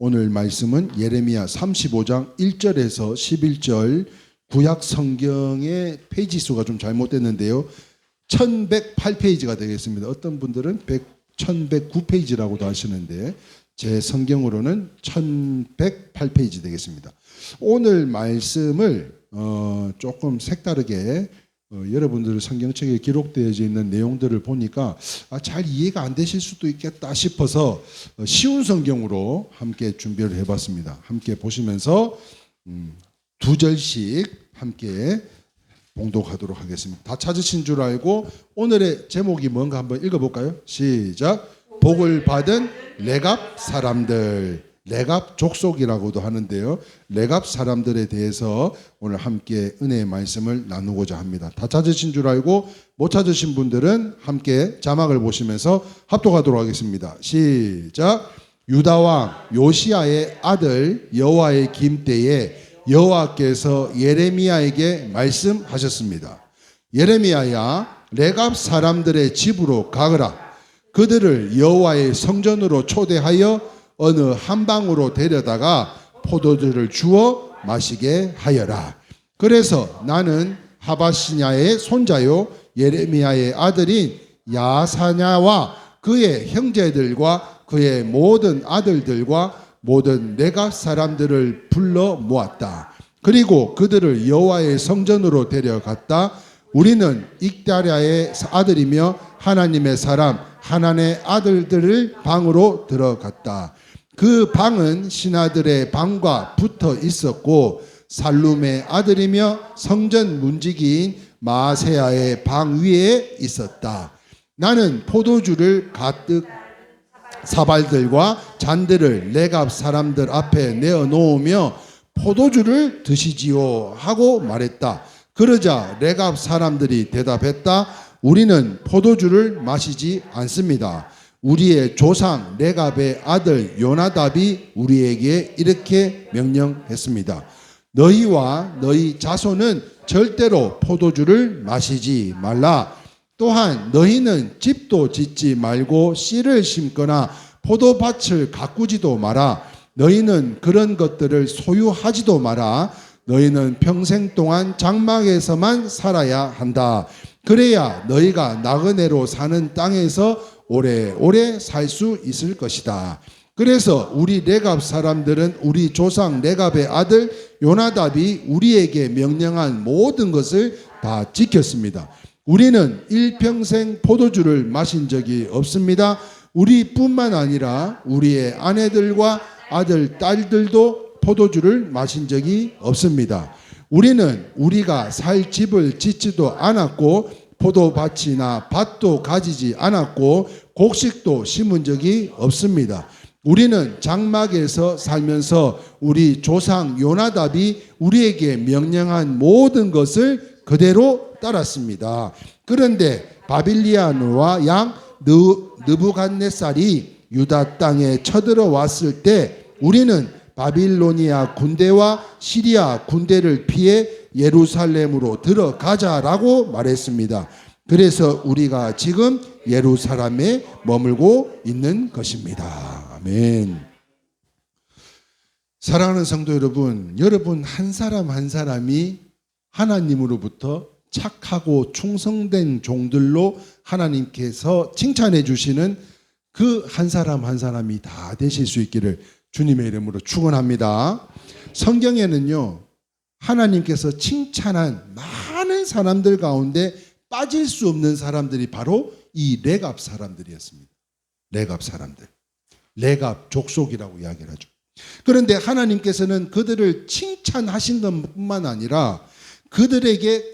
오늘 말씀은 예레미야 35장 1절에서 11절 구약 성경의 페이지 수가 좀 잘못됐는데요. 1108페이지가 되겠습니다. 어떤 분들은 1109페이지라고도 하시는데 제 성경으로는 1108페이지 되겠습니다. 오늘 말씀을 조금 색다르게 여러분들 성경책에 기록되어 있는 내용들을 보니까 잘 이해가 안 되실 수도 있겠다 싶어서 쉬운 성경으로 함께 준비를 해봤습니다. 함께 보시면서 두 절씩 함께 봉독하도록 하겠습니다. 다 찾으신 줄 알고 오늘의 제목이 뭔가 한번 읽어볼까요? 시작. 복을 받은 레갑 사람들. 레갑 족속이라고도 하는데요. 레갑 사람들에 대해서 오늘 함께 은혜의 말씀을 나누고자 합니다. 다 찾으신 줄 알고 못 찾으신 분들은 함께 자막을 보시면서 합독하도록 하겠습니다. 시작. 유다 왕 요시야의 아들 여호와의 김때에 여호와께서 예레미야에게 말씀하셨습니다. 예레미야야, 레갑 사람들의 집으로 가거라. 그들을 여호와의 성전으로 초대하여 어느 한 방으로 데려다가 포도주를 주어 마시게 하여라. 그래서 나는 하바시냐의 손자요 예레미야의 아들인 야사냐와 그의 형제들과 그의 모든 아들들과 모든 레갑 사람들을 불러 모았다. 그리고 그들을 여호와의 성전으로 데려갔다. 우리는 익다랴의 아들이며 하나님의 사람 하난의 아들들을 방으로 들어갔다. 그 방은 신하들의 방과 붙어 있었고 살룸의 아들이며 성전 문지기인 마세야의 방 위에 있었다. 나는 포도주를 가득 사발들과 잔들을 레갑 사람들 앞에 내어놓으며 포도주를 드시지요 하고 말했다. 그러자 레갑 사람들이 대답했다. 우리는 포도주를 마시지 않습니다. 우리의 조상 레갑의 아들 요나답이 우리에게 이렇게 명령했습니다. 너희와 너희 자손은 절대로 포도주를 마시지 말라. 또한 너희는 집도 짓지 말고 씨를 심거나 포도밭을 가꾸지도 마라. 너희는 그런 것들을 소유하지도 마라. 너희는 평생 동안 장막에서만 살아야 한다. 그래야 너희가 나그네로 사는 땅에서 오래오래 살 수 있을 것이다. 그래서 우리 레갑 사람들은 우리 조상 레갑의 아들 요나답이 우리에게 명령한 모든 것을 다 지켰습니다. 우리는 일평생 포도주를 마신 적이 없습니다. 우리뿐만 아니라 우리의 아내들과 아들, 딸들도 포도주를 마신 적이 없습니다. 우리는 우리가 살 집을 짓지도 않았고 포도밭이나 밭도 가지지 않았고 곡식도 심은 적이 없습니다. 우리는 장막에서 살면서 우리 조상 요나답이 우리에게 명령한 모든 것을 그대로 따랐습니다. 그런데 바빌리아와 양 느부갓네살이 유다 땅에 쳐들어왔을 때 우리는 바빌로니아 군대와 시리아 군대를 피해 예루살렘으로 들어가자라고 말했습니다. 그래서 우리가 지금 예루살렘에 머물고 있는 것입니다. 아멘. 사랑하는 성도 여러분, 여러분 한 사람 한 사람이 하나님으로부터 착하고 충성된 종들로 하나님께서 칭찬해 주시는 그 한 사람 한 사람이 다 되실 수 있기를 주님의 이름으로 축원합니다. 성경에는요, 하나님께서 칭찬한 많은 사람들 가운데 빠질 수 없는 사람들이 바로 이 레갑 사람들이었습니다. 레갑 사람들. 레갑 족속이라고 이야기를 하죠. 그런데 하나님께서는 그들을 칭찬하신 것뿐만 아니라 그들에게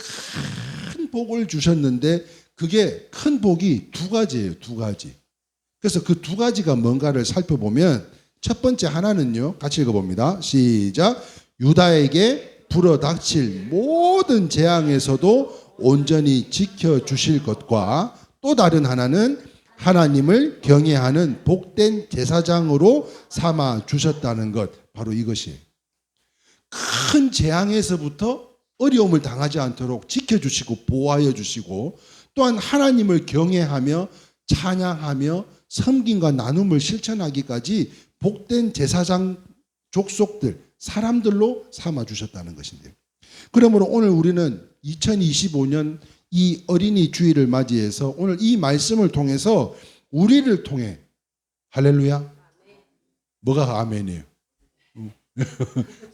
큰 복을 주셨는데 그게 큰 복이 두 가지예요. 두 가지. 그래서 그 두 가지가 뭔가를 살펴보면 첫 번째 하나는요. 같이 읽어봅니다. 시작. 유다에게 불어닥칠 모든 재앙에서도 온전히 지켜주실 것과 또 다른 하나는 하나님을 경외하는 복된 제사장으로 삼아 주셨다는 것. 바로 이것이에요. 큰 재앙에서부터 어려움을 당하지 않도록 지켜주시고 보호하여 주시고 또한 하나님을 경외하며 찬양하며 섬김과 나눔을 실천하기까지 복된 제사장 족속들, 사람들로 삼아주셨다는 것인데요. 그러므로 오늘 우리는 2025년 이 어린이 주일을 맞이해서 오늘 이 말씀을 통해서 우리를 통해 할렐루야. 뭐가 아멘이에요?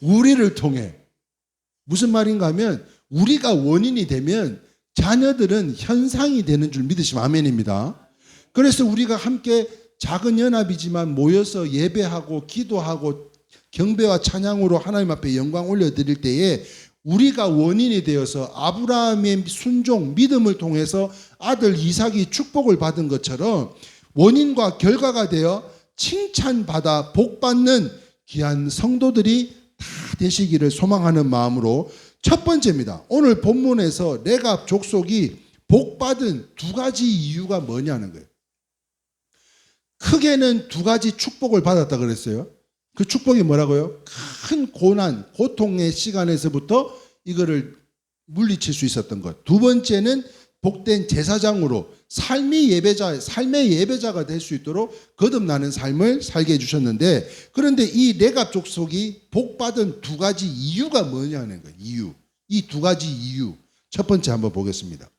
우리를 통해 무슨 말인가 하면 우리가 원인이 되면 자녀들은 현상이 되는 줄 믿으시면 아멘입니다. 그래서 우리가 함께 작은 연합이지만 모여서 예배하고 기도하고 경배와 찬양으로 하나님 앞에 영광 올려드릴 때에 우리가 원인이 되어서 아브라함의 순종, 믿음을 통해서 아들 이삭이 축복을 받은 것처럼 원인과 결과가 되어 칭찬받아 복받는 귀한 성도들이 다 되시기를 소망하는 마음으로 첫 번째입니다. 오늘 본문에서 레갑 족속이 복받은 두 가지 이유가 뭐냐는 거예요. 크게는 두 가지 축복을 받았다 그랬어요. 그 축복이 뭐라고요? 큰 고난, 고통의 시간에서부터 이거를 물리칠 수 있었던 것. 두 번째는 복된 제사장으로 삶의 예배자가 될 수 있도록 거듭나는 삶을 살게 해주셨는데, 그런데 이 레갑 족속이 복받은 두 가지 이유가 뭐냐는 거예요. 이유. 이 두 가지 이유. 첫 번째 한번 보겠습니다.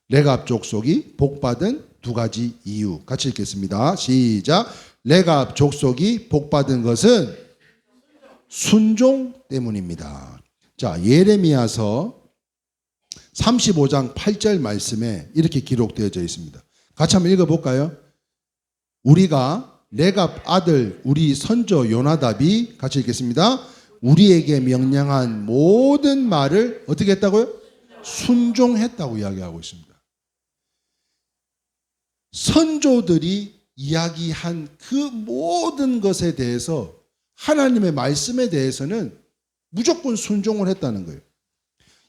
레갑 족속이 복받은 두 가지 이유. 같이 읽겠습니다. 시작. 레갑 족속이 복받은 것은 순종 때문입니다. 자, 예레미야서 35장 8절 말씀에 이렇게 기록되어져 있습니다. 같이 한번 읽어볼까요? 우리가 레갑 아들 우리 선조 요나답이 같이 읽겠습니다. 우리에게 명령한 모든 말을 어떻게 했다고요? 순종했다고 이야기하고 있습니다. 선조들이 이야기한 그 모든 것에 대해서 하나님의 말씀에 대해서는 무조건 순종을 했다는 거예요.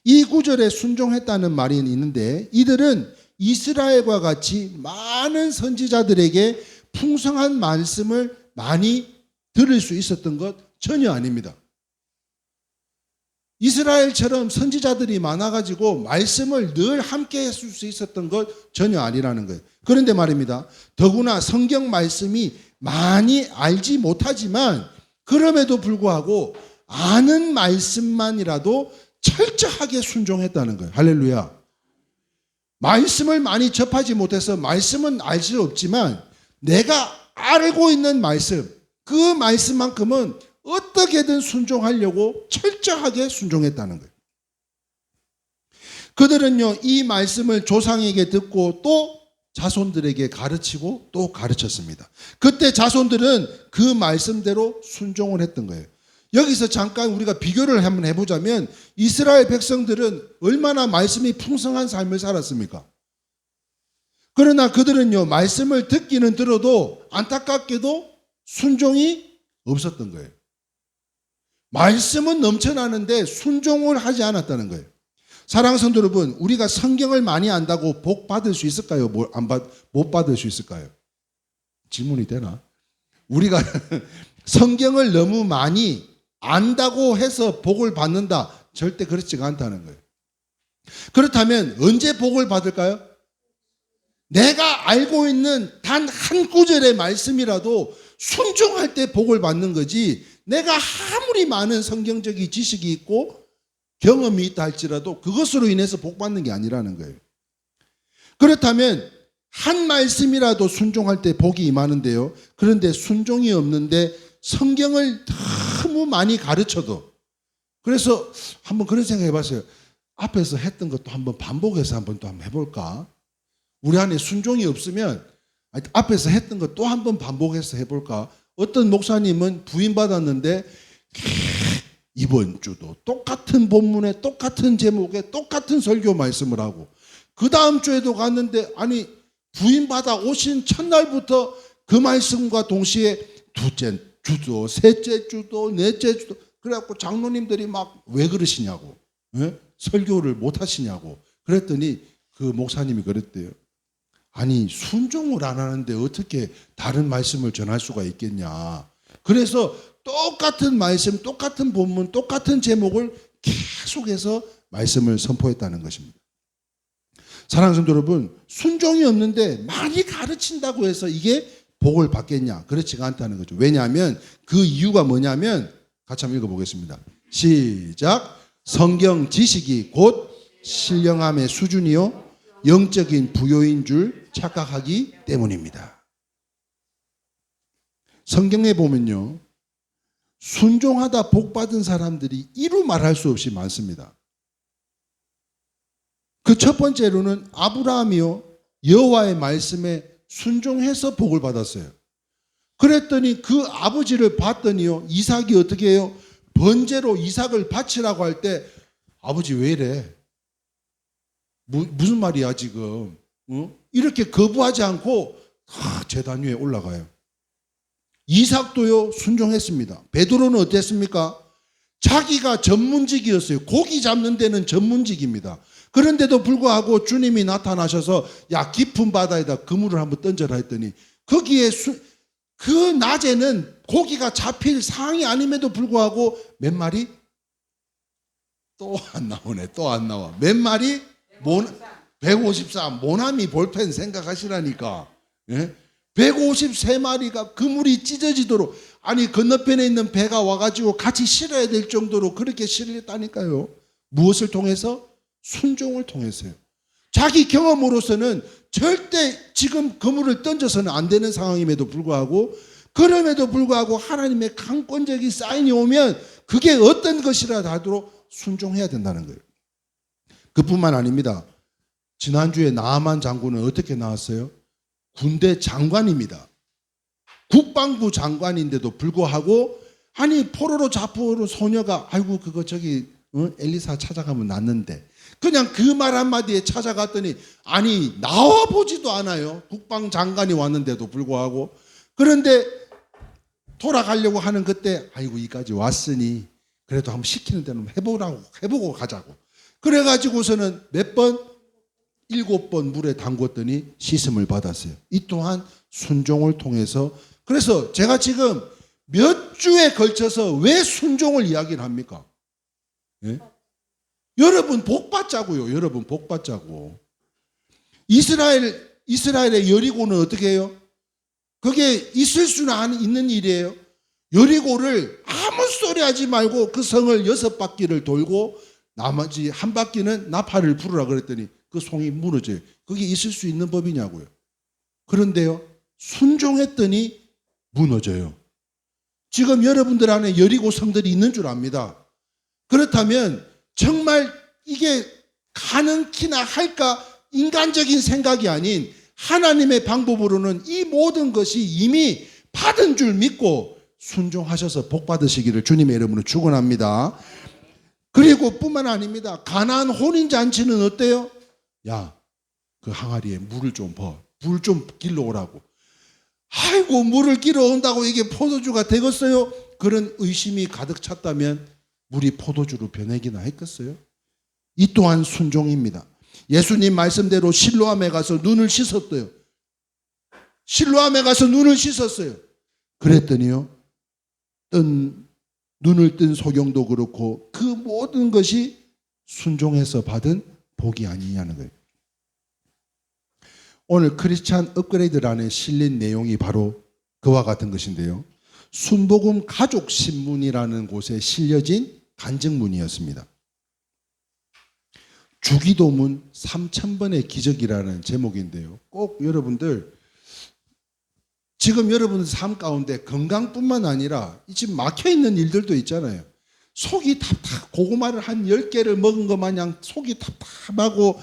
이 구절에 순종했다는 말이 있는데 이들은 이스라엘과 같이 많은 선지자들에게 풍성한 말씀을 많이 들을 수 있었던 것 전혀 아닙니다. 이스라엘처럼 선지자들이 많아가지고 말씀을 늘 함께 했을 수 있었던 것 전혀 아니라는 거예요. 그런데 말입니다. 더구나 성경 말씀이 많이 알지 못하지만 그럼에도 불구하고 아는 말씀만이라도 철저하게 순종했다는 거예요. 할렐루야. 말씀을 많이 접하지 못해서 말씀은 알 수 없지만 내가 알고 있는 말씀, 그 말씀만큼은 어떻게든 순종하려고 철저하게 순종했다는 거예요. 그들은요, 이 말씀을 조상에게 듣고 또 자손들에게 가르치고 또 가르쳤습니다. 그때 자손들은 그 말씀대로 순종을 했던 거예요. 여기서 잠깐 우리가 비교를 한번 해보자면 이스라엘 백성들은 얼마나 말씀이 풍성한 삶을 살았습니까? 그러나 그들은요, 말씀을 듣기는 들어도 안타깝게도 순종이 없었던 거예요. 말씀은 넘쳐나는데 순종을 하지 않았다는 거예요. 사랑하는 성도 여러분, 우리가 성경을 많이 안다고 복 받을 수 있을까요? 못 받을 수 있을까요? 질문이 되나? 우리가 성경을 너무 많이 안다고 해서 복을 받는다? 절대 그렇지가 않다는 거예요. 그렇다면 언제 복을 받을까요? 내가 알고 있는 단 한 구절의 말씀이라도 순종할 때 복을 받는 거지, 내가 아무리 많은 성경적인 지식이 있고 경험이 있다 할지라도 그것으로 인해서 복 받는 게 아니라는 거예요. 그렇다면 한 말씀이라도 순종할 때 복이 임하는데요. 그런데 순종이 없는데 성경을 너무 많이 가르쳐도, 그래서 한번 그런 생각 해봤어요. 앞에서 했던 것도 한번 반복해서 한번 해볼까? 우리 안에 순종이 없으면 앞에서 했던 것 또 한번 반복해서 해볼까? 어떤 목사님은 부임받았는데 이번 주도 똑같은 본문에 똑같은 제목에 똑같은 설교 말씀을 하고, 그 다음 주에도 갔는데 아니 부임받아 오신 첫날부터 그 말씀과 동시에 두째 주도 셋째 주도 넷째 주도, 그래갖고 장로님들이 막 왜 그러시냐고, 설교를 못 하시냐고 그랬더니 그 목사님이 그랬대요. 아니 순종을 안 하는데 어떻게 다른 말씀을 전할 수가 있겠냐. 그래서 똑같은 말씀, 똑같은 본문, 똑같은 제목을 계속해서 말씀을 선포했다는 것입니다. 사랑하는 성도 여러분, 순종이 없는데 많이 가르친다고 해서 이게 복을 받겠냐? 그렇지가 않다는 거죠. 왜냐하면 그 이유가 뭐냐면 같이 한번 읽어보겠습니다. 시작. 성경 지식이 곧 신령함의 수준이요 영적인 부요인 줄 착각하기 때문입니다. 성경에 보면요, 순종하다 복 받은 사람들이 이루 말할 수 없이 많습니다. 그 첫 번째로는 아브라함이요 여호와의 말씀에 순종해서 복을 받았어요. 그랬더니 그 아버지를 봤더니요 이삭이 어떻게 해요? 번제로 이삭을 바치라고 할 때 아버지 왜 이래? 무슨 말이야 지금? 이렇게 거부하지 않고 제단 위에 올라가요. 이삭도요 순종했습니다. 베드로는 어땠습니까? 자기가 전문직이었어요. 고기 잡는 데는 전문직입니다. 그런데도 불구하고 주님이 나타나셔서 야 깊은 바다에다 그물을 한번 던져라 했더니 거기에 그 낮에는 고기가 잡힐 상황이 아님에도 불구하고 몇 마리? 또 안 나오네. 또 안 나와. 몇 마리? 153. 모나미 볼펜 생각하시라니까. 예? 153마리가 그물이 찢어지도록 아니 건너편에 있는 배가 와가지고 같이 실어야 될 정도로 그렇게 실렸다니까요. 무엇을 통해서? 순종을 통해서요. 자기 경험으로서는 절대 지금 그물을 던져서는 안 되는 상황임에도 불구하고 그럼에도 불구하고 하나님의 강권적인 사인이 오면 그게 어떤 것이라도 하도록 순종해야 된다는 거예요. 그뿐만 아닙니다. 지난주에 나아만 장군은 어떻게 나왔어요? 군대 장관입니다. 국방부 장관인데도 불구하고 아니 포로로 잡혀온 소녀가 아이고 그거 저기 엘리사 찾아가면 낫는데 그냥 그 말 한마디에 찾아갔더니 아니 나와보지도 않아요. 국방장관이 왔는데도 불구하고. 그런데 돌아가려고 하는 그때 아이고 이까지 왔으니 그래도 한번 시키는 대로 해보고 가자고. 그래가지고서는 몇 번? 7번 물에 담궜더니 씻음을 받았어요. 이 또한 순종을 통해서. 그래서 제가 지금 몇 주에 걸쳐서 왜 순종을 이야기를 합니까? 예? 여러분 복 받자고요. 여러분 복 받자고. 이스라엘의 여리고는 어떻게 해요? 그게 있을 수는 있는 일이에요. 여리고를 아무 소리 하지 말고 그 성을 6바퀴를 돌고 나머지 한 바퀴는 나팔을 부르라 그랬더니 그 성이 무너져요. 그게 있을 수 있는 법이냐고요. 그런데요, 순종했더니 무너져요. 지금 여러분들 안에 여리고 성들이 있는 줄 압니다. 그렇다면 정말 이게 가능키나 할까 인간적인 생각이 아닌 하나님의 방법으로는 이 모든 것이 이미 받은 줄 믿고 순종하셔서 복 받으시기를 주님의 이름으로 축원합니다. 그리고 뿐만 아닙니다. 가나안 혼인잔치는 어때요? 야, 그 항아리에 물을 좀 버. 물 좀 길러 오라고. 아이고 물을 길어 온다고 이게 포도주가 되겠어요? 그런 의심이 가득 찼다면 물이 포도주로 변하기나 했겠어요? 이 또한 순종입니다. 예수님 말씀대로 실로암에 가서 눈을 씻었대요. 실로암에 가서 눈을 씻었어요. 그랬더니요, 눈을 뜬 소경도 그렇고 그 모든 것이 순종해서 받은 복이 아니냐는 거예요. 오늘 크리스찬 업그레이드란에 실린 내용이 바로 그와 같은 것인데요. 순복음 가족 신문이라는 곳에 실려진 간증문이었습니다. 주기도문 3000번의 기적이라는 제목인데요. 꼭 여러분들 지금 여러분들 삶 가운데 건강뿐만 아니라 지금 막혀있는 일들도 있잖아요. 속이 고구마를 한 10개를 먹은 것 마냥 속이 답답하고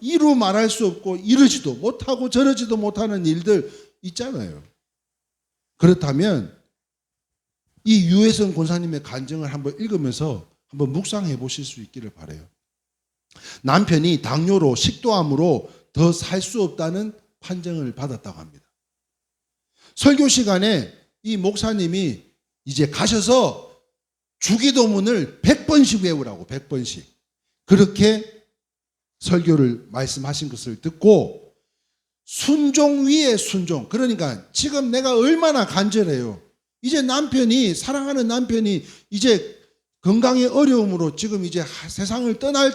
이루 말할 수 없고 이러지도 못하고 저러지도 못하는 일들 있잖아요. 그렇다면 이 유혜선 권사님의 간증을 한번 읽으면서 한번 묵상해 보실 수 있기를 바라요. 남편이 당뇨로 식도암으로 더 살 수 없다는 판정을 받았다고 합니다. 설교 시간에 이 목사님이 이제 가셔서 주기도문을 100번씩 외우라고 100번씩 그렇게 설교를 말씀하신 것을 듣고 순종 위에 순종. 그러니까 지금 내가 얼마나 간절해요. 이제 남편이 사랑하는 남편이 이제 건강의 어려움으로 지금 이제 세상을 떠날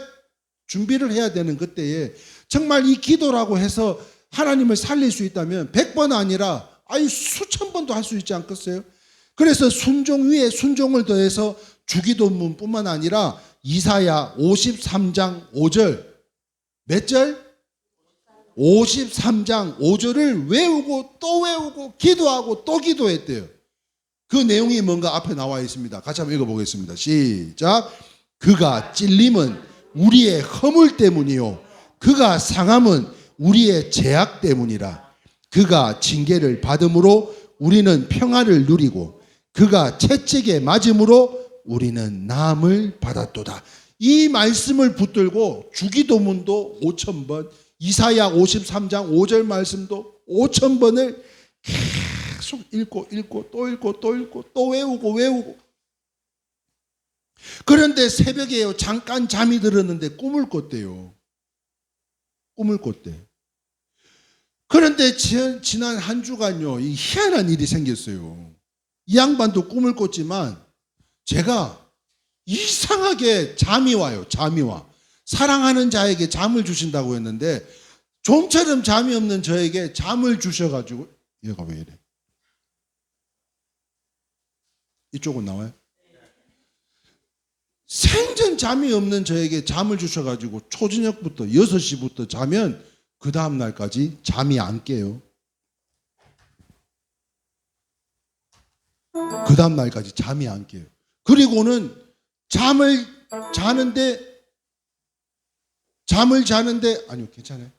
준비를 해야 되는 그때에 정말 이 기도라고 해서 하나님을 살릴 수 있다면 100번 아니라 아니 수천 번도 할 수 있지 않겠어요? 그래서 순종 위에 순종을 더해서 주기도문뿐만 아니라 이사야 53장 5절 몇 절? 53장 5절을 외우고 또 외우고 기도하고 또 기도했대요. 그 내용이 뭔가 앞에 나와 있습니다. 같이 한번 읽어보겠습니다. 시작. 그가 찔림은 우리의 허물 때문이요 그가 상함은 우리의 죄악 때문이라. 그가 징계를 받음으로 우리는 평화를 누리고 그가 채찍에 맞음으로 우리는 나음을 받았도다. 이 말씀을 붙들고 주기도문도 5,000번, 이사야 53장 5절 말씀도 5,000번을 계속 읽고 또 읽고 또 외우고 그런데 새벽에요 잠깐 잠이 들었는데 꿈을 꿨대요. 꿈을 꿨대. 그런데 지난 한 주간요 이 희한한 일이 생겼어요. 이 양반도 꿈을 꿨지만 제가 이상하게 잠이 와요. 잠이 와. 사랑하는 자에게 잠을 주신다고 했는데 좀처럼 잠이 없는 저에게 잠을 주셔가지고 얘가 왜 이래? 이쪽은 나와요? 생전 잠이 없는 저에게 잠을 주셔가지고 초저녁부터 6시부터 자면 그 다음 날까지 잠이 안 깨요. 그 다음 날까지 잠이 안 깨요. 그리고는 잠을 자는데 아니요 괜찮아요.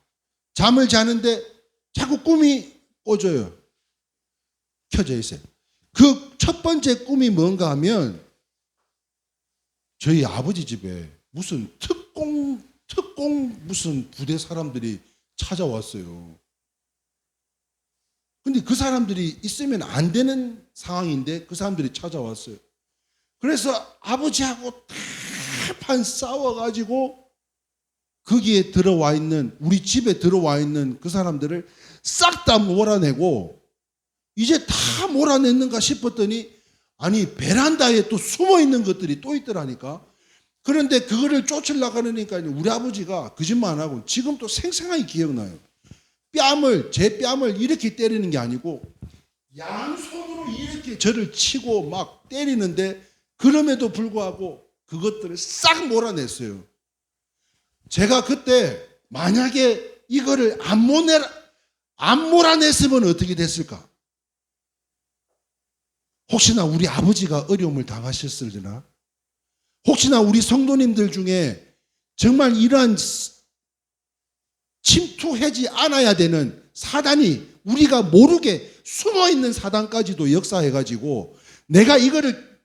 잠을 자는데 자꾸 꿈이 꿔져요. 켜져 있어요. 그 첫 번째 꿈이 뭔가 하면 저희 아버지 집에 무슨 특공 무슨 부대 사람들이 찾아왔어요. 근데 그 사람들이 있으면 안 되는 상황인데 그 사람들이 찾아왔어요. 그래서 아버지하고 한판 싸워가지고 거기에 들어와 있는 우리 집에 들어와 있는 그 사람들을 싹 다 몰아내고 이제 다 몰아냈는가 싶었더니 아니 베란다에 또 숨어 있는 것들이 또 있더라니까. 그런데 그거를 쫓으려고 하니까 우리 아버지가 거짓말 안 하고 지금도 생생하게 기억나요. 제 뺨을 이렇게 때리는 게 아니고 양손으로 이렇게 저를 치고 막 때리는데 그럼에도 불구하고 그것들을 싹 몰아냈어요. 제가 그때 만약에 이거를 안 몰아냈으면 어떻게 됐을까? 혹시나 우리 아버지가 어려움을 당하셨을려나? 혹시나 우리 성도님들 중에 정말 이러한 침투하지 않아야 되는 사단이 우리가 모르게 숨어있는 사단까지도 역사해가지고 내가 이거를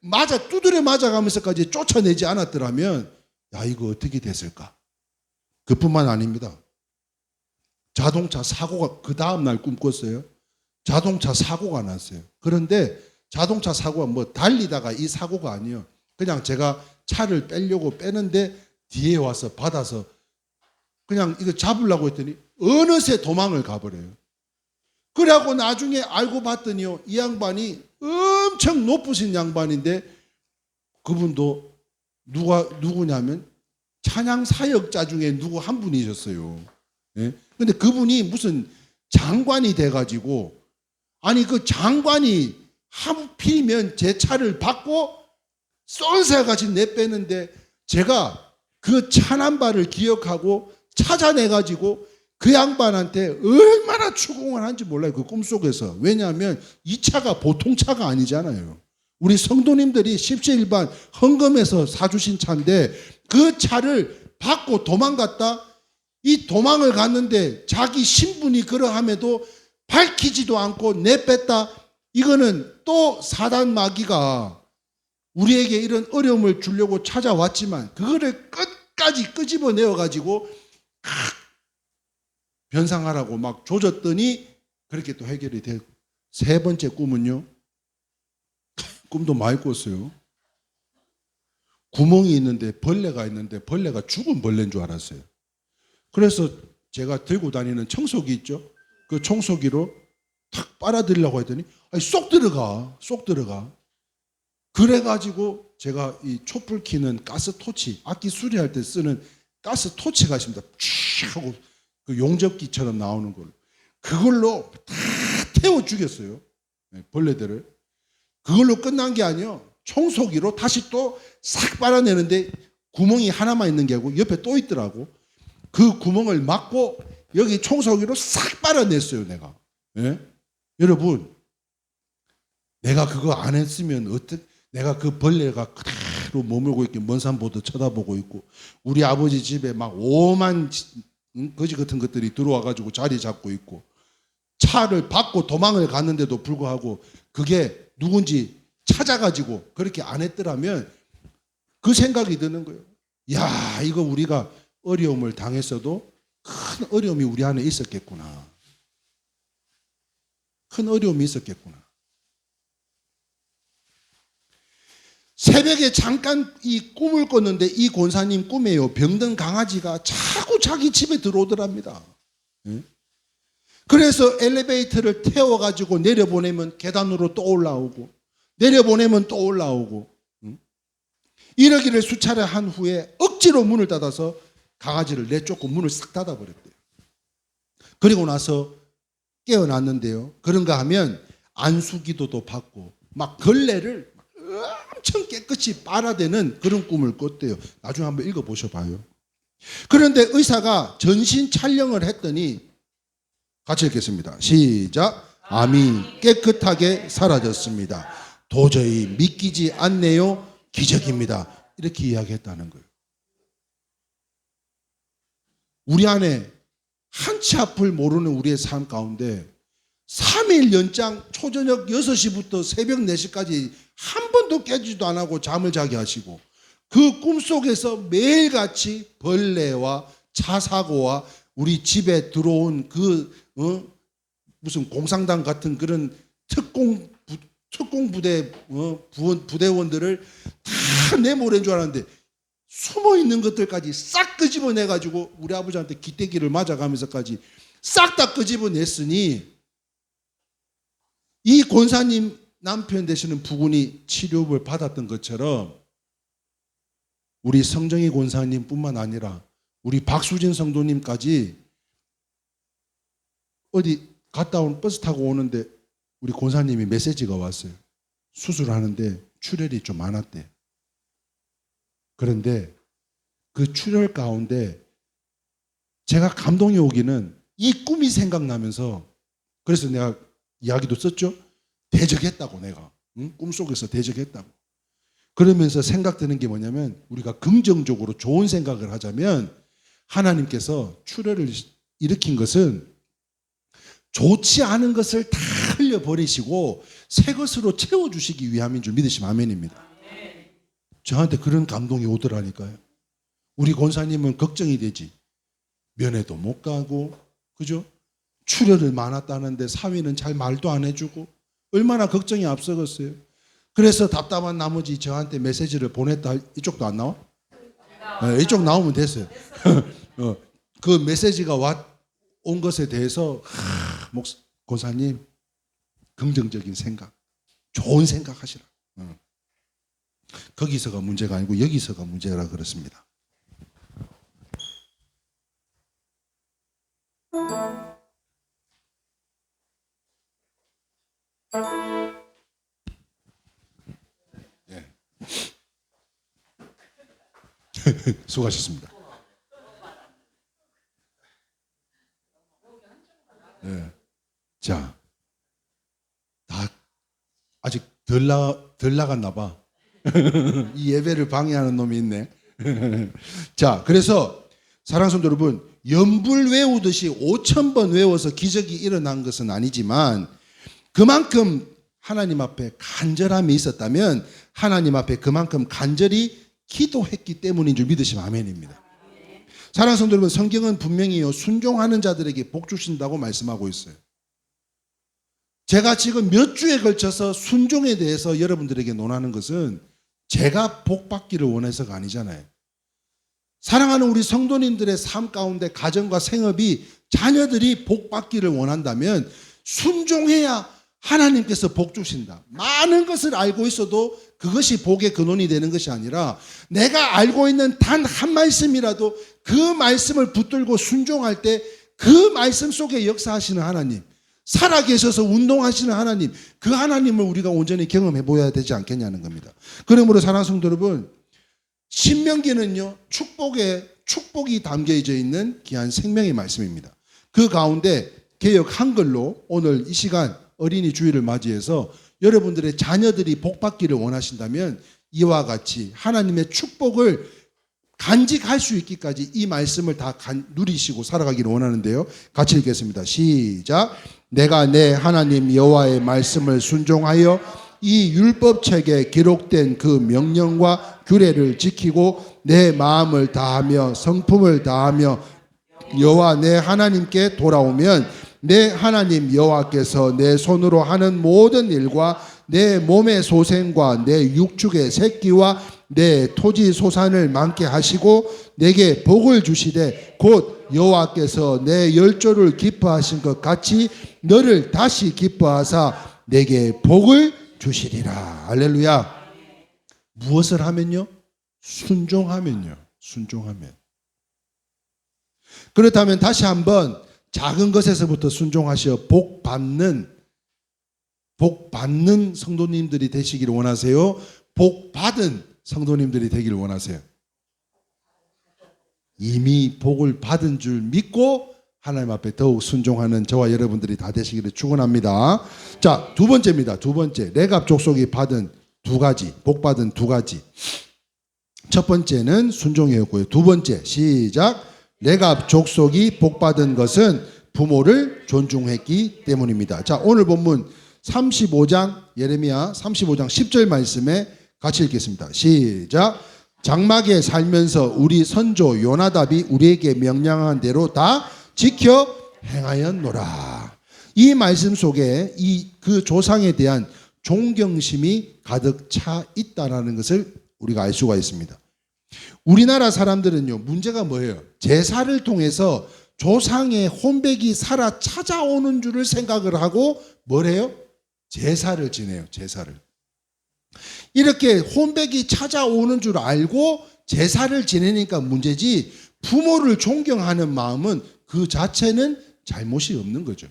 두드려 맞아가면서까지 쫓아내지 않았더라면 야 이거 어떻게 됐을까? 그뿐만 아닙니다. 자동차 사고가 그 다음날 꿈꿨어요. 자동차 사고가 났어요. 그런데 자동차 사고가 뭐 달리다가 이 사고가 아니에요. 그냥 제가 차를 빼려고 빼는데 뒤에 와서 받아서 그냥 이거 잡으려고 했더니 어느새 도망을 가버려요. 그래갖고 나중에 알고 봤더니요. 이 양반이 엄청 높으신 양반인데 그분도 누구냐면 찬양 사역자 중에 누구 한 분이셨어요. 예? 근데 그분이 무슨 장관이 돼가지고 아니 그 장관이 하필이면 제 차를 받고 쏜새같이 내빼는데 제가 그 찬한 바를 기억하고 찾아내가지고 그 양반한테 얼마나 추궁을 한지 몰라요. 그 꿈속에서. 왜냐하면 이 차가 보통 차가 아니잖아요. 우리 성도님들이 십시일반 헌금해서 사주신 차인데 그 차를 받고 도망갔다. 이 도망을 갔는데 자기 신분이 그러함에도 밝히지도 않고 내뺐다. 이거는 또 사단 마귀가 우리에게 이런 어려움을 주려고 찾아왔지만 그거를 끝까지 끄집어내어가지고 변상하라고 막 조졌더니 그렇게 또 해결이 되고. 세 번째 꿈은요. 꿈도 많이 꿨어요. 구멍이 있는데 벌레가 죽은 벌레인 줄 알았어요. 그래서 제가 들고 다니는 청소기 있죠. 그 청소기로 탁 빨아들이려고 했더니 쏙 들어가. 그래가지고 제가 이 촛불 켜는 가스토치, 악기 수리할 때 쓰는 가스토치가 있습니다. 쭉 하고 그 용접기처럼 나오는 걸로 그걸로 다 태워 죽였어요. 벌레들을. 그걸로 끝난 게 아니에요. 청소기로 다시 또 싹 빨아내는데 구멍이 하나만 있는 게 아니고 옆에 또 있더라고. 그 구멍을 막고 여기 청소기로 싹 빨아냈어요, 내가. 예? 여러분, 내가 그거 안 했으면 내가 그 벌레가 그대로 머물고 있게 먼 산 보듯 쳐다보고 있고, 우리 아버지 집에 막 오만 거지 같은 것들이 들어와가지고 자리 잡고 있고, 차를 받고 도망을 갔는데도 불구하고 그게 누군지 찾아가지고 그렇게 안 했더라면 그 생각이 드는 거예요. 야, 이거 우리가 어려움을 당했어도 큰 어려움이 우리 안에 있었겠구나. 큰 어려움이 있었겠구나. 새벽에 잠깐 이 꿈을 꿨는데 이 권사님 꿈에요. 병든 강아지가 자꾸 자기 집에 들어오더랍니다. 그래서 엘리베이터를 태워가지고 내려보내면 계단으로 또 올라오고, 내려보내면 또 올라오고, 이러기를 수차례 한 후에 억지로 문을 닫아서 강아지를 내쫓고 문을 싹 닫아버렸대요. 그리고 나서 깨어났는데요. 그런가 하면 안수기도도 받고 막 걸레를 엄청 깨끗이 빨아대는 그런 꿈을 꿨대요. 나중에 한번 읽어보셔봐요. 그런데 의사가 전신 촬영을 했더니 같이 읽겠습니다. 시작. 암이 깨끗하게 사라졌습니다. 도저히 믿기지 않네요. 기적입니다. 이렇게 이야기했다는 거예요. 우리 안에 한치 앞을 모르는 우리의 삶 가운데 3일 연장 초저녁 6시부터 새벽 4시까지 한 번도 깨지도 안 하고 잠을 자게 하시고, 그 꿈속에서 매일같이 벌레와 차 사고와 우리 집에 들어온 무슨 공상당 같은 그런 특공부대 부대원들을 다 내보낸 줄 알았는데 숨어 있는 것들까지 싹 끄집어내가지고 우리 아버지한테 기대기를 맞아가면서까지 싹 다 끄집어냈으니, 이 권사님 남편 되시는 부군이 치료를 받았던 것처럼 우리 성정희 권사님뿐만 아니라 우리 박수진 성도님까지 어디 갔다 온 버스 타고 오는데 우리 권사님이 메시지가 왔어요. 수술하는데 출혈이 좀 많았대. 그런데 그 출혈 가운데 제가 감동이 오기는 이 꿈이 생각나면서, 그래서 내가 이야기도 썼죠. 대적했다고, 내가. 꿈속에서 대적했다고. 그러면서 생각되는 게 뭐냐면, 우리가 긍정적으로 좋은 생각을 하자면 하나님께서 출혈을 일으킨 것은 좋지 않은 것을 다 흘려버리시고 새 것으로 채워주시기 위함인 줄 믿으시면 아멘입니다. 저한테 그런 감동이 오더라니까요. 우리 권사님은 걱정이 되지. 면회도 못 가고, 그죠? 출혈을 많았다는데 사위는 잘 말도 안 해주고, 얼마나 걱정이 앞서갔어요. 그래서 답답한 나머지 저한테 메시지를 보냈다. 이쪽도 안 나와? 네, 이쪽 나오면 됐어요. 그 메시지가 온 것에 대해서 권사님 긍정적인 생각, 좋은 생각 하시라. 거기서가 문제가 아니고 여기서가 문제라 그렇습니다. 네. 수고하셨습니다. 네. 자, 다 아직 덜 나갔나 봐. 이 예배를 방해하는 놈이 있네. 자, 그래서 사랑하는 성도 여러분, 연불 외우듯이 5,000번 외워서 기적이 일어난 것은 아니지만 그만큼 하나님 앞에 간절함이 있었다면 하나님 앞에 그만큼 간절히 기도했기 때문인 줄 믿으시면 아멘입니다. 사랑하는 성도 여러분, 성경은 분명히요, 순종하는 자들에게 복 주신다고 말씀하고 있어요. 제가 지금 몇 주에 걸쳐서 순종에 대해서 여러분들에게 논하는 것은 제가 복 받기를 원해서가 아니잖아요. 사랑하는 우리 성도님들의 삶 가운데 가정과 생업이, 자녀들이 복 받기를 원한다면 순종해야 하나님께서 복 주신다. 많은 것을 알고 있어도 그것이 복의 근원이 되는 것이 아니라 내가 알고 있는 단 한 말씀이라도 그 말씀을 붙들고 순종할 때 그 말씀 속에 역사하시는 하나님, 살아계셔서 운동하시는 하나님, 그 하나님을 우리가 온전히 경험해 보아야 되지 않겠냐는 겁니다. 그러므로 사랑하는 성도 여러분, 신명기는요, 축복이 담겨져 있는 귀한 생명의 말씀입니다. 그 가운데 개역 한글로 오늘 이 시간 어린이 주일을 맞이해서 여러분들의 자녀들이 복받기를 원하신다면 이와 같이 하나님의 축복을 간직할 수 있기까지 이 말씀을 다 누리시고 살아가기를 원하는데요. 같이 읽겠습니다. 시작. 내가 내 하나님 여호와의 말씀을 순종하여 이 율법책에 기록된 그 명령과 규례를 지키고 내 마음을 다하며 성품을 다하며 여호와 내 하나님께 돌아오면 내 하나님 여호와께서 내 손으로 하는 모든 일과 내 몸의 소생과 내 육축의 새끼와 내 토지 소산을 많게 하시고 내게 복을 주시되 곧 여호와께서 내 열조를 기뻐하신 것 같이 너를 다시 기뻐하사 내게 복을 주시리라. 할렐루야. 무엇을 하면요? 순종하면요. 순종하면. 그렇다면 다시 한번 작은 것에서부터 순종하시어 복 받는 성도님들이 되시기를 원하세요? 복 받은 성도님들이 되기를 원하세요? 이미 복을 받은 줄 믿고 하나님 앞에 더욱 순종하는 저와 여러분들이 다 되시기를 축원합니다. 자, 두 번째입니다. 두 번째, 레갑 족속이 받은 두 가지, 복 받은 두 가지. 첫 번째는 순종이었고요. 두 번째, 시작. 레갑 족속이 복 받은 것은 부모를 존중했기 때문입니다. 자, 오늘 본문 35장 예레미야 35장 10절 말씀에 같이 읽겠습니다. 시작. 장막에 살면서 우리 선조 요나답이 우리에게 명령한 대로 다 지켜 행하였노라. 이 말씀 속에 그 조상에 대한 존경심이 가득 차 있다라는 것을 우리가 알 수가 있습니다. 우리나라 사람들은요, 문제가 뭐예요? 제사를 통해서 조상의 혼백이 살아 찾아오는 줄을 생각을 하고 뭘 해요? 제사를 지내요. 제사를. 이렇게 혼백이 찾아오는 줄 알고 제사를 지내니까 문제지, 부모를 존경하는 마음은 그 자체는 잘못이 없는 거죠.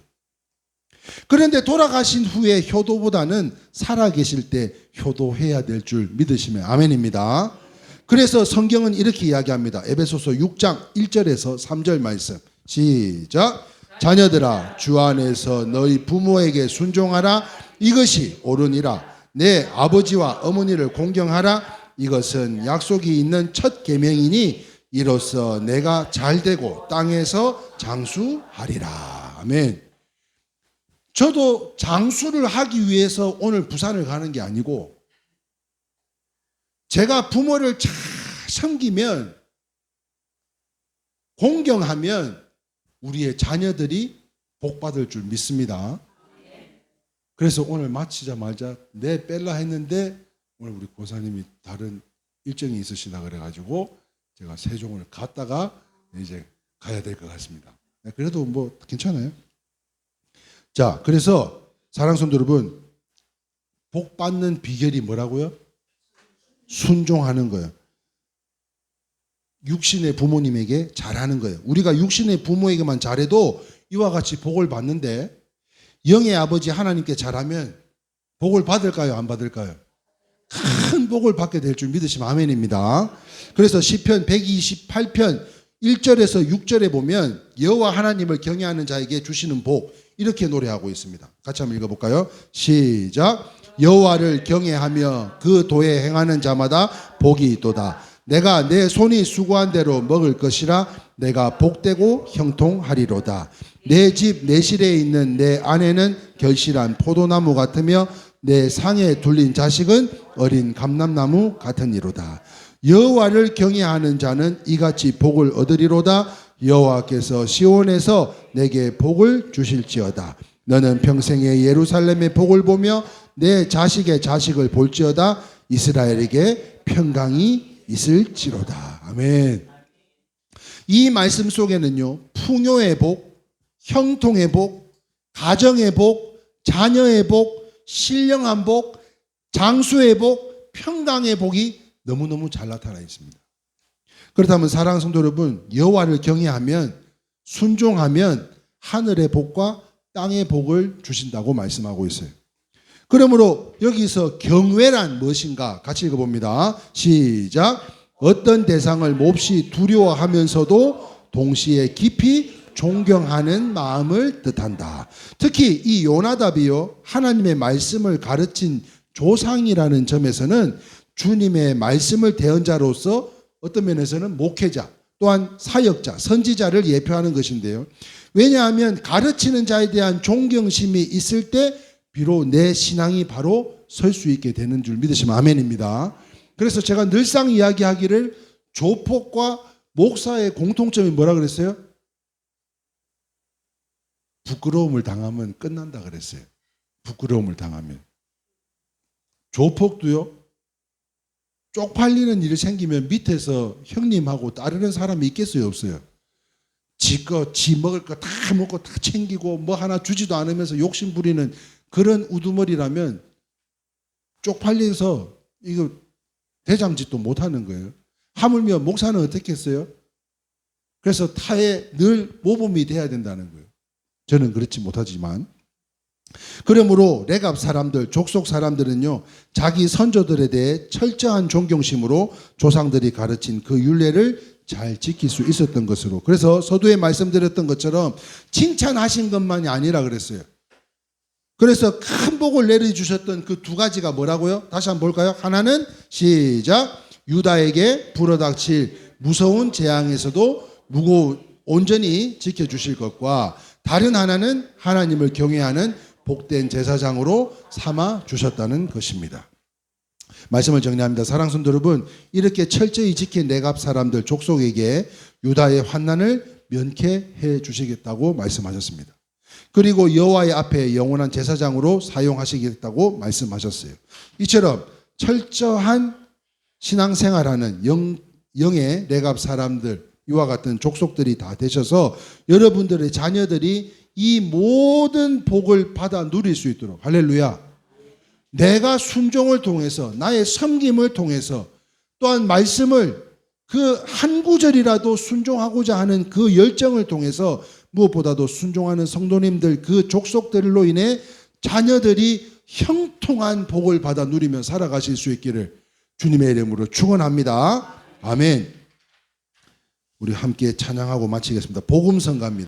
그런데 돌아가신 후에 효도보다는 살아계실 때 효도해야 될 줄 믿으시면 아멘입니다. 그래서 성경은 이렇게 이야기합니다. 에베소서 6장 1절에서 3절 말씀. 시작. 자녀들아, 주 안에서 너희 부모에게 순종하라. 이것이 옳으니라. 내 아버지와 어머니를 공경하라. 이것은 약속이 있는 첫 계명이니 이로써 내가 잘되고 땅에서 장수하리라. 아멘. 저도 장수를 하기 위해서 오늘 부산을 가는 게 아니고, 제가 부모를 잘 섬기면, 공경하면 우리의 자녀들이 복받을 줄 믿습니다. 그래서 오늘 마치자마자 내 뺄라 했는데 오늘 우리 고사님이 다른 일정이 있으시다 그래가지고 제가 세종을 갔다가 이제 가야 될 것 같습니다. 그래도 뭐 괜찮아요. 자, 그래서 사랑하는 성도 여러분, 복 받는 비결이 뭐라고요? 순종하는 거예요. 육신의 부모님에게 잘하는 거예요. 우리가 육신의 부모에게만 잘해도 이와 같이 복을 받는데, 영의 아버지 하나님께 잘하면 복을 받을까요? 안 받을까요? 큰 복을 받게 될 줄 믿으시면 아멘입니다. 그래서 시편 128편 1절에서 6절에 보면 여호와 하나님을 경외하는 자에게 주시는 복, 이렇게 노래하고 있습니다. 같이 한번 읽어볼까요? 시작. 여호와를 경외하며 그 도에 행하는 자마다 복이 있도다. 내가 내 손이 수고한 대로 먹을 것이라. 내가 복되고 형통하리로다. 내 집 내실에 있는 내 아내는 결실한 포도나무 같으며 내 상에 둘린 자식은 어린 감람나무 같으니로다. 여호와를 경외하는 자는 이같이 복을 얻으리로다. 여호와께서 시온에서 내게 복을 주실지어다. 너는 평생에 예루살렘의 복을 보며 내 자식의 자식을 볼지어다. 이스라엘에게 평강이 있을지로다. 아멘. 이 말씀 속에는요, 풍요의 복, 형통의 복, 가정의 복, 자녀의 복, 신령한 복, 장수의 복, 평강의 복이 너무너무 잘 나타나 있습니다. 그렇다면 사랑하는 성도 여러분, 여호와를 경외하면, 순종하면 하늘의 복과 땅의 복을 주신다고 말씀하고 있어요. 그러므로 여기서 경외란 무엇인가 같이 읽어봅니다. 시작. 어떤 대상을 몹시 두려워하면서도 동시에 깊이 존경하는 마음을 뜻한다. 특히 이 요나답이요, 하나님의 말씀을 가르친 조상이라는 점에서는 주님의 말씀을 대한 자로서 어떤 면에서는 목회자, 또한 사역자, 선지자를 예표하는 것인데요. 왜냐하면 가르치는 자에 대한 존경심이 있을 때 비록 내 신앙이 바로 설 수 있게 되는 줄 믿으시면 아멘입니다. 그래서 제가 늘상 이야기하기를 조폭과 목사의 공통점이 뭐라 그랬어요? 부끄러움을 당하면 끝난다 그랬어요. 부끄러움을 당하면. 조폭도요, 쪽팔리는 일이 생기면 밑에서 형님하고 따르는 사람이 있겠어요, 없어요? 지 먹을 거 다 먹고 다 챙기고 뭐 하나 주지도 않으면서 욕심 부리는 그런 우두머리라면 쪽팔려서 이거 대장짓도 못하는 거예요. 하물며 목사는 어떻게 했어요? 그래서 타에 늘 모범이 돼야 된다는 거예요. 저는 그렇지 못하지만. 그러므로 레갑 사람들, 족속 사람들은요, 자기 선조들에 대해 철저한 존경심으로 조상들이 가르친 그 율례를 잘 지킬 수 있었던 것으로, 그래서 서두에 말씀드렸던 것처럼 칭찬하신 것만이 아니라 그랬어요. 그래서 큰 복을 내려주셨던 그 두 가지가 뭐라고요? 다시 한번 볼까요? 하나는 시작. 유다에게 불어닥칠 무서운 재앙에서도 온전히 지켜주실 것과, 다른 하나는 하나님을 경외하는 복된 제사장으로 삼아 주셨다는 것입니다. 말씀을 정리합니다. 사랑하는 성도 여러분, 이렇게 철저히 지킨 레갑 사람들 족속에게 유다의 환난을 면케해 주시겠다고 말씀하셨습니다. 그리고 여호와의 앞에 영원한 제사장으로 사용하시겠다고 말씀하셨어요. 이처럼 철저한 신앙생활하는 영의 레갑 사람들, 이와 같은 족속들이 다 되셔서 여러분들의 자녀들이 이 모든 복을 받아 누릴 수 있도록, 할렐루야, 내가 순종을 통해서, 나의 섬김을 통해서, 또한 말씀을 그 한 구절이라도 순종하고자 하는 그 열정을 통해서 무엇보다도 순종하는 성도님들, 그 족속들로 인해 자녀들이 형통한 복을 받아 누리며 살아가실 수 있기를 주님의 이름으로 축원합니다. 아멘. 우리 함께 찬양하고 마치겠습니다. 복음성가입니다.